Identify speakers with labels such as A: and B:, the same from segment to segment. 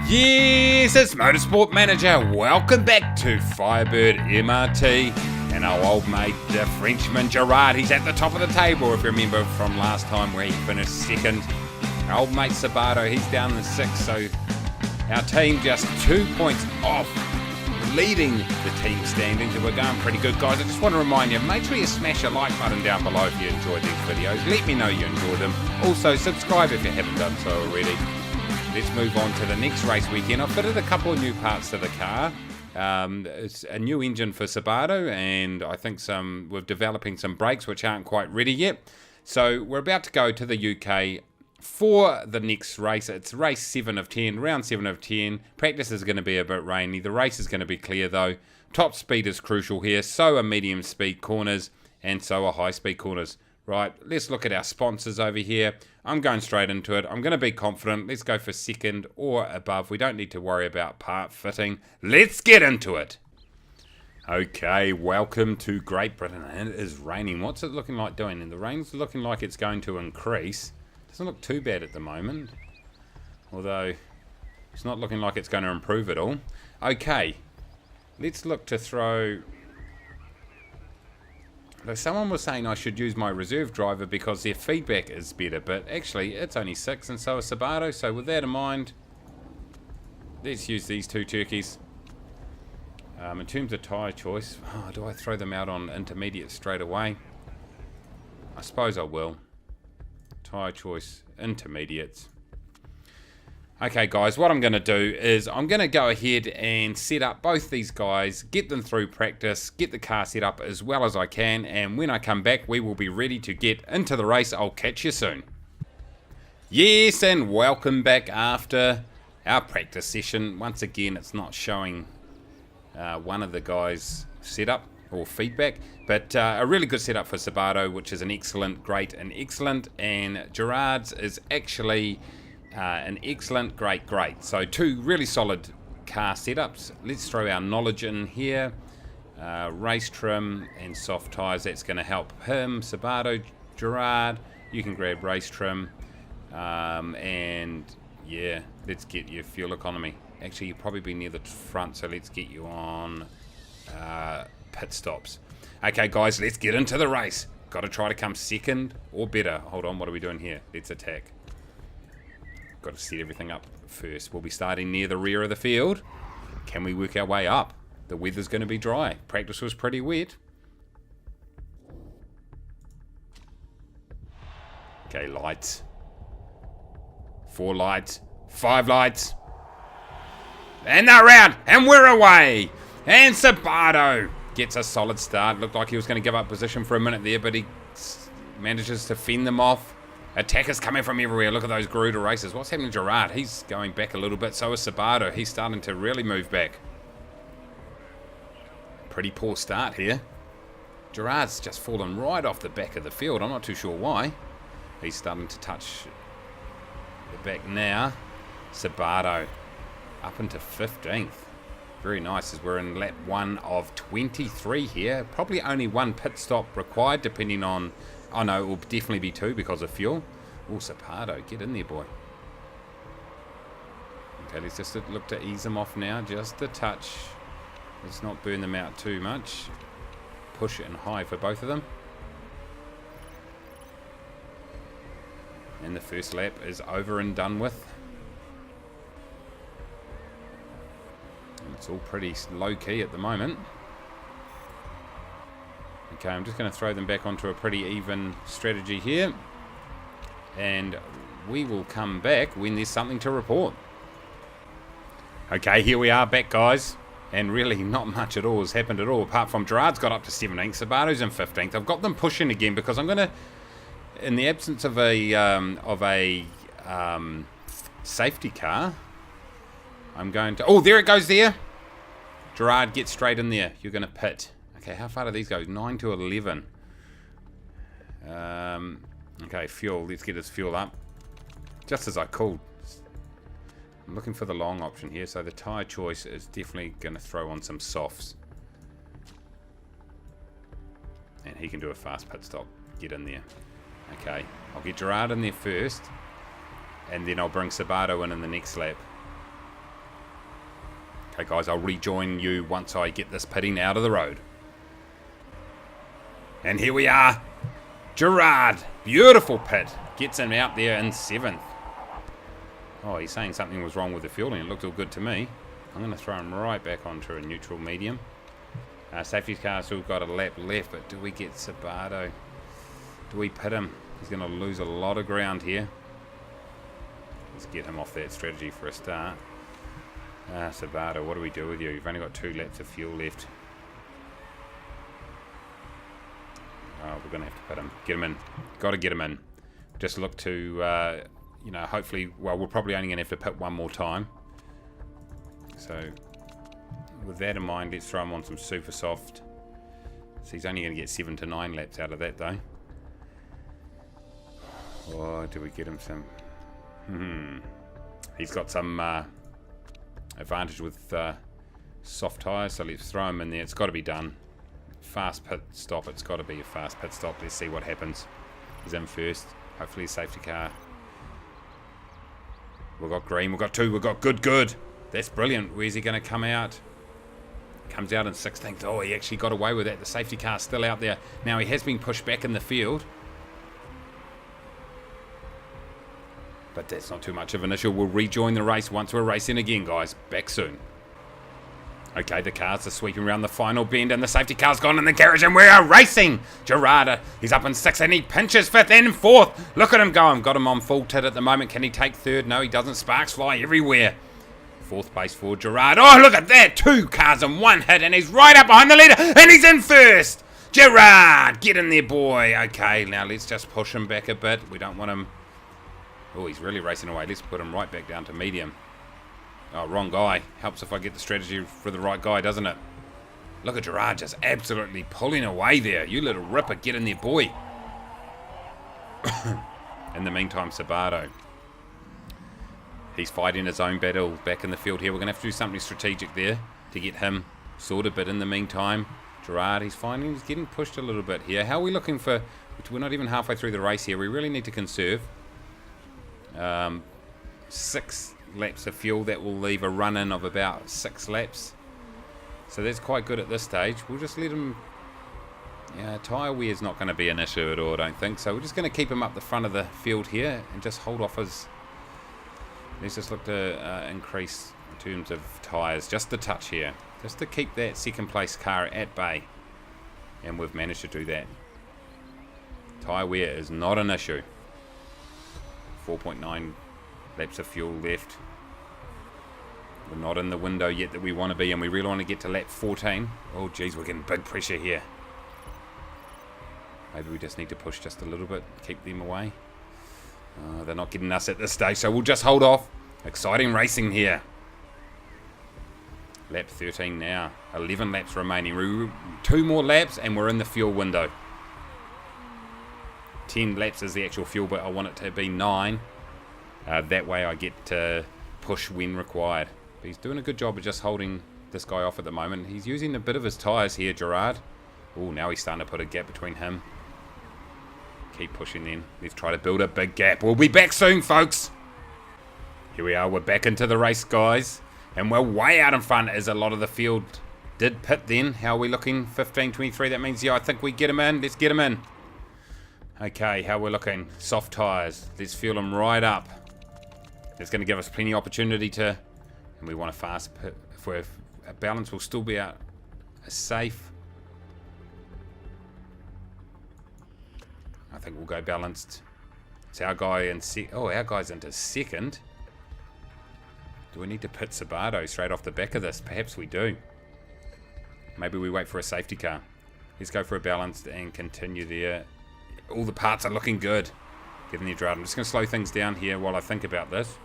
A: Yes, it's Motorsport Manager. Welcome back to Firebird MRT. And our old mate, the Frenchman Gerard, he's at the top of the table, if you remember from last time where he finished second. Our old mate Sabato, he's down in sixth, so our team just 2 points off, leading the team standings, and we're going pretty good, guys. I just want to remind you, make sure you smash a like button down below if you enjoyed these videos. Let me know you enjoy them. Also, subscribe if you haven't done so already. Let's move on to the next race weekend. I've fitted a couple of new parts to the car. It's a new engine for Sabato, and I think we're developing some brakes which aren't quite ready yet. So we're about to go to the UK for the next race. It's race 7 of 10, round 7 of 10. Practice is going to be a bit rainy. The race is going to be clear though. Top speed is crucial here. So are medium speed corners, and so are high speed corners. Right, let's look at our sponsors over here. I'm going straight into it. I'm going to be confident. Let's go for second or above. We don't need to worry about part fitting. Let's get into it. Okay, welcome to Great Britain. And it is raining. What's it looking like doing? And the rain's looking like it's going to increase. Doesn't look too bad at the moment. Although, it's not looking like it's going to improve at all. Okay, let's look to throw... Someone was saying I should use my reserve driver because their feedback is better, but actually it's only 6 and so is Sabato, so with that in mind, let's use these two turkeys. In terms of tyre choice, do I throw them out on intermediate straight away? I suppose I will. Tyre choice, intermediates. Okay guys, what I'm going to do is I'm going to go ahead and set up both these guys, get them through practice, get the car set up as well as I can, and when I come back we will be ready to get into the race. I'll catch you soon. Yes, and welcome back after our practice session. Once again, it's not showing one of the guys' setup or feedback, but a really good setup for Sabato, which is an excellent, great, and excellent, and Gerard's is actually... an excellent, great, great. So 2 really solid car setups. Let's throw our knowledge in here. Race trim and soft tyres. That's going to help him. Sabato, Gerard, you can grab race trim. And yeah, let's get your fuel economy. Actually, you'll probably be near the front, so let's get you on pit stops. Okay, guys, let's get into the race. Got to try to come second or better. Hold on, what are we doing here? Let's attack. Got to set everything up first. We'll be starting near the rear of the field. Can we work our way up? The weather's going to be dry. Practice was pretty wet. Okay, lights. 4 lights. 5 lights. And they're out. And we're away. And Sabato gets a solid start. Looked like he was going to give up position for a minute there, but he manages to fend them off. Attackers coming from everywhere. Look at those Garuda races. What's happening to Gerard? He's going back a little bit. So is Sabato. He's starting to really move back. Pretty poor start here. Gerard's just fallen right off the back of the field. I'm not too sure why. He's starting to touch the back now. Sabato up into 15th. Very nice as we're in lap 1 of 23 here. Probably only 1 pit stop required depending on... Oh no, it will definitely be 2 because of fuel. Oh, Sabato, get in there, boy. Okay, let's just look to ease them off now, just a touch. Let's not burn them out too much. Push it and high for both of them. And the first lap is over and done with. And it's all pretty low key at the moment. Okay, I'm just going to throw them back onto a pretty even strategy here. And we will come back when there's something to report. Okay, here we are back, guys. And really not much at all has happened at all, apart from Gerard's got up to 17th, Sabato's in 15th. I've got them pushing again because I'm going to, in the absence of a safety car, I'm going to... Oh, there it goes there. Gerard, get straight in there. You're going to pit. Okay, how far do these go? 9 to 11. Okay, fuel. Let's get his fuel up. Just as I called. I'm looking for the long option here, so the tyre choice is definitely going to throw on some softs. And he can do a fast pit stop. Get in there. Okay, I'll get Gerard in there first, and then I'll bring Sabato in the next lap. Okay, guys, I'll rejoin you once I get this pitting out of the road. And here we are. Gerard, beautiful pit. Gets him out there in 7th. Oh, he's saying something was wrong with the fueling. It looked all good to me. I'm going to throw him right back onto a neutral medium. Safety car still got a lap left, but do we get Sabato? Do we pit him? He's going to lose a lot of ground here. Let's get him off that strategy for a start. Sabato, what do we do with you? You've only got 2 laps of fuel left. Oh, we're going to have to pit him. Get him in. Got to get him in. Just look to, you know, hopefully, well, we're probably only going to have to pit one more time. So, with that in mind, let's throw him on some super soft. So he's only going to get 7 to 9 laps out of that, though. Or do we get him some... He's got some advantage with soft tyres, so let's throw him in there. It's got to be done. Fast pit stop. It's got to be a fast pit stop. Let's see what happens. He's in first. Hopefully a safety car. We've got green. We've got 2. We've got good. That's brilliant. Where's he going to come out? Comes out in 16th. Oh, he actually got away with that. The safety car's still out there. Now he has been pushed back in the field. But that's not too much of an issue. We'll rejoin the race once we're racing again, guys. Back soon. Okay, the cars are sweeping around the final bend and the safety car's gone in the garage and we are racing. Gerard, he's up in 6th and he pinches 5th and 4th. Look at him going. Got him on full tit at the moment. Can he take 3rd? No, he doesn't. Sparks fly everywhere. 4th place for Gerard. Oh, look at that. 2 cars in 1 hit and he's right up behind the leader and he's in 1st. Gerard, get in there, boy. Okay, now let's just push him back a bit. We don't want him... Oh, he's really racing away. Let's put him right back down to medium. Oh, wrong guy. Helps if I get the strategy for the right guy, doesn't it? Look at Gerard just absolutely pulling away there. You little ripper, get in there, boy. In the meantime, Sabato. He's fighting his own battle back in the field here. We're going to have to do something strategic there to get him sorted. But in the meantime, Gerard, he's getting pushed a little bit here. How are we looking for... We're not even halfway through the race here. We really need to conserve. 6 laps of fuel. That will leave a run-in of about 6 laps. So that's quite good at this stage. We'll just let him... Yeah, tyre wear is not going to be an issue at all, I don't think. So we're just going to keep him up the front of the field here and just hold off his... Let's just look to increase in terms of tyres just a touch here. Just to keep that 2nd place car at bay. And we've managed to do that. Tyre wear is not an issue. 4.9 laps of fuel left. We're not in the window yet that we want to be, and we really want to get to lap 14. Oh, geez, we're getting big pressure here. Maybe we just need to push just a little bit, keep them away. They're not getting us at this stage, so we'll just hold off. Exciting racing here. Lap 13 now. 11 laps remaining. 2 more laps, and we're in the fuel window. 10 laps is the actual fuel, but I want it to be 9. That way I get to push when required. But he's doing a good job of just holding this guy off at the moment. He's using a bit of his tyres here, Gerard. Oh, now he's starting to put a gap between him. Keep pushing then. Let's try to build a big gap. We'll be back soon, folks. Here we are. We're back into the race, guys. And we're way out in front as a lot of the field did pit then. How are we looking? 15.23. That means, yeah, I think we get him in. Let's get him in. Okay, how we're looking. Soft tyres. Let's fuel them right up. It's going to give us plenty of opportunity to... And we want a fast pit. If we're... A balance will still be out. A safe. I think we'll go balanced. It's our guy in... our guy's into 2nd. Do we need to pit Sabato straight off the back of this? Perhaps we do. Maybe we wait for a safety car. Let's go for a balanced and continue there. All the parts are looking good. Given the Gerard. I'm just going to slow things down here while I think about this.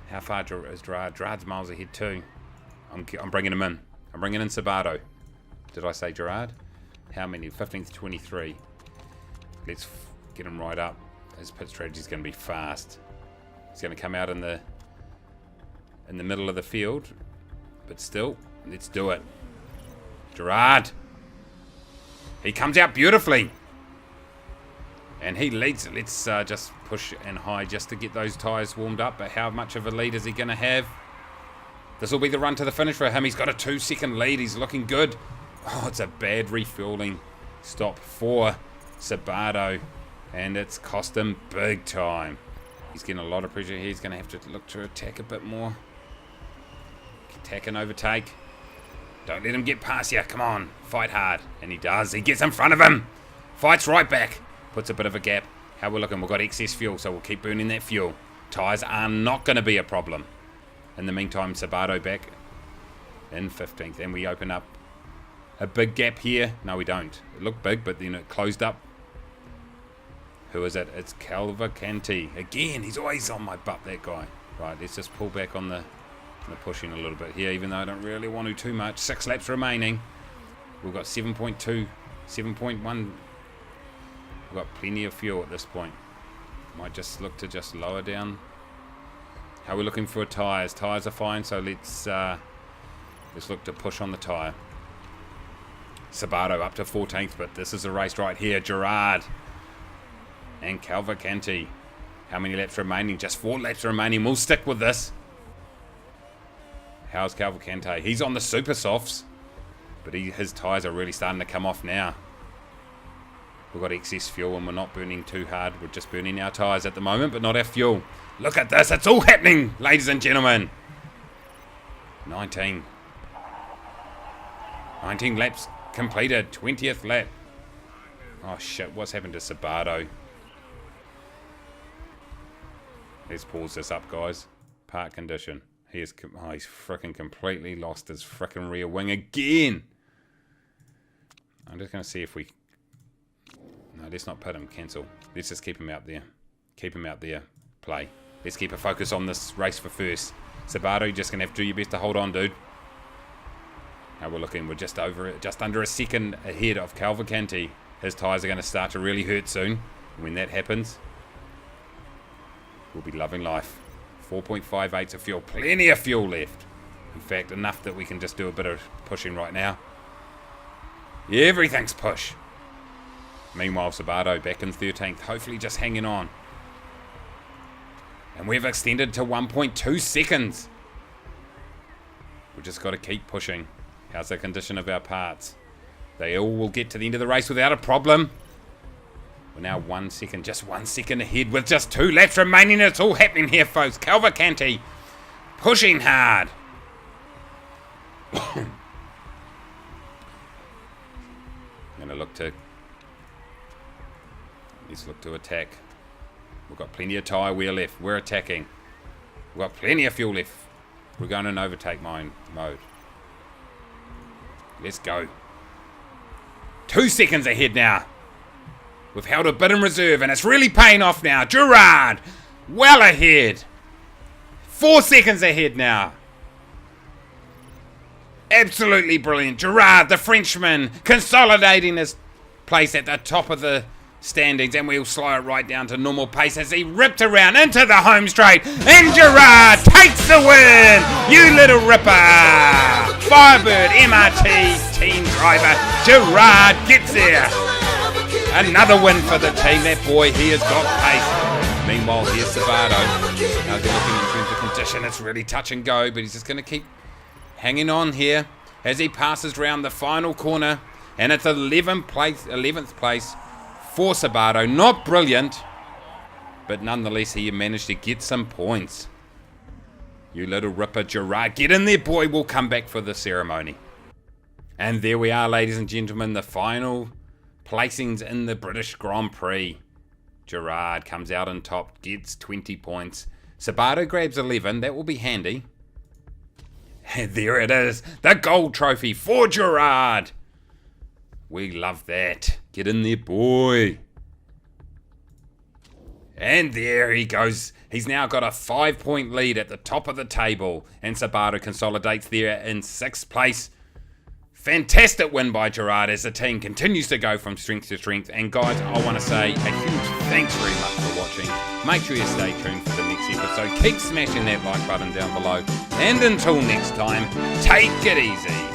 A: How far is Gerard? Gerard's miles ahead too. I'm bringing him in. I'm bringing in Sabato. Did I say Gerard? How many? 15th to 23. Let's get him right up. His pit strategy is going to be fast. He's going to come out in the middle of the field. But still, let's do it. Gerard. He comes out beautifully. And he leads it. Let's just push and high just to get those tyres warmed up. But how much of a lead is he going to have? This will be the run to the finish for him. He's got a 2-second lead. He's looking good. Oh, it's a bad refueling stop for Sabato. And it's cost him big time. He's getting a lot of pressure here. He's going to have to look to attack a bit more. Attack and overtake. Don't let him get past you. Come on. Fight hard. And he does. He gets in front of him. Fights right back. Puts a bit of a gap. How we're looking. We've got excess fuel, so we'll keep burning that fuel. Tyres are not going to be a problem. In the meantime, Sabato back in 15th. And we open up a big gap here. No, we don't. It looked big, but then it closed up. Who is it? It's Cavalcanti. Again, he's always on my butt, that guy. Right, let's just pull back on the pushing a little bit here, even though I don't really want to too much. 6 laps remaining. We've got 7.2, 7.1. We've got plenty of fuel at this point. Might just look to just lower down. How are we looking for tyres? Tyres are fine, so let's look to push on the tyre. Sabato up to 14th, but this is a race right here. Gerard and Cavalcanti. How many laps remaining? Just 4 laps remaining. We'll stick with this. How's Cavalcanti? He's on the super softs, but his tyres are really starting to come off now. We've got excess fuel and we're not burning too hard. We're just burning our tyres at the moment, but not our fuel. Look at this. It's all happening, ladies and gentlemen. 19 laps completed. 20th lap. Oh, shit. What's happened to Sabato? Let's pause this up, guys. Park condition. He's freaking completely lost his freaking rear wing again. I'm just going to see if we... No, let's not put him. Cancel. Let's just keep him out there. Keep him out there. Play. Let's keep a focus on this race for first. Sabato, you're just going to have to do your best to hold on, dude. How we're looking. We're just over it. Just under a second ahead of Cavalcanti. His tyres are going to start to really hurt soon. When that happens, we'll be loving life. 4.58 of fuel. Plenty of fuel left. In fact, enough that we can just do a bit of pushing right now. Everything's push. Meanwhile, Sabato back in 13th. Hopefully just hanging on. And we've extended to 1.2 seconds. We've just got to keep pushing. How's the condition of our parts? They all will get to the end of the race without a problem. We're now 1 second, just 1 second ahead with just 2 laps remaining. It's all happening here, folks. Cavalcanti pushing hard. I'm going to look to... Let's look to attack. We've got plenty of tyre wear left. We're attacking. We've got plenty of fuel left. We're going in overtake mode. Let's go. 2 seconds ahead now. We've held a bit in reserve and it's really paying off now. Gerard, well ahead. 4 seconds ahead now. Absolutely brilliant. Gerard, the Frenchman, consolidating his place at the top of the standings, and we'll slow it right down to normal pace as he ripped around into the home straight, and Gerard takes the win. You little ripper. Firebird MRT team driver Gerard gets there. Another win for the team. That boy, he has got pace. Meanwhile, here's Sabato. Now they're looking in terms of condition. It's really touch and go, but he's just going to keep hanging on here as he passes round the final corner, and it's 11th place for Sabato. Not brilliant, but nonetheless he managed to get some points. You little ripper, Gerard. Get in there, boy. We'll come back for the ceremony. And there we are, ladies and gentlemen, the final placings in the British Grand Prix. Gerard comes out on top, gets 20 points. Sabato grabs 11. That will be handy. And there it is, the gold trophy for Gerard. We love that. Get in there, boy. And there he goes. He's now got a 5-point lead at the top of the table. And Sabato consolidates there in 6th place. Fantastic win by Gerard as the team continues to go from strength to strength. And guys, I want to say a huge thanks very much for watching. Make sure you stay tuned for the next episode. Keep smashing that like button down below. And until next time, take it easy.